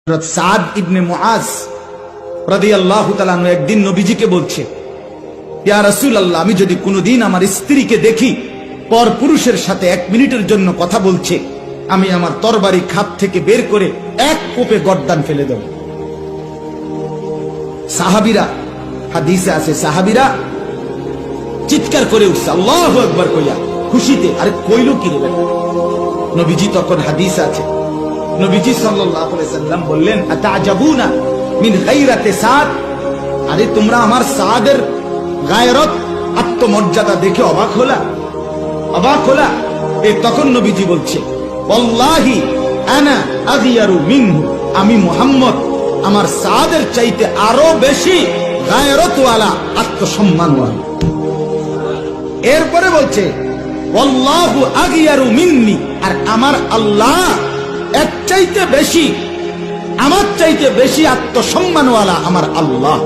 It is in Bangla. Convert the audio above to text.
হযরত সাদ ইবনে মুআজ রাদিয়াল্লাহু তাআলা আনহু একদিন নবীজিকে বলছে, ইয়া রাসূলুল্লাহ, আমি যদি কোনোদিন আমার স্ত্রীকে দেখি পর পুরুষের সাথে 1 মিনিটের জন্য কথা বলছে, আমি আমার তরবারি খাপ থেকে বের করে এক কোপে গর্দান ফেলে দেব। সাহাবীরা, হাদিসে আছে, সাহাবীরা চিৎকার করে উঠছে আল্লাহু আকবার কইয়া খুশিতে। আরে কইলো কি রে? নবীজি তখন হাদিসে আছে, নবীজি সাল্লাল্লাহু আলাইহি সাল্লাম বললেন, আতাজাবুনা মিন গায়রাতি সাদ, আরে তোমরা আমার সাদের গায়রত, আত্মমর্যাদা দেখে অবাক হলা? অবাক হলা? এই তখন নবীজি বলছে, ওয়াল্লাহি আনা আগিয়ারু মিনহু, আমি মুহাম্মদ আমার সাদের চাইতে আরো বেশি গায়রতওয়ালা, আত্মসম্মানওয়ালা। এরপরে বলছে, ওয়াল্লাহু আগিয়ারু মিন্নি, আর আমার আল্লাহ এর চাইতে বেশি, আমার চাইতে বেশি আত্মসম্মানওয়ালা আমার আল্লাহ।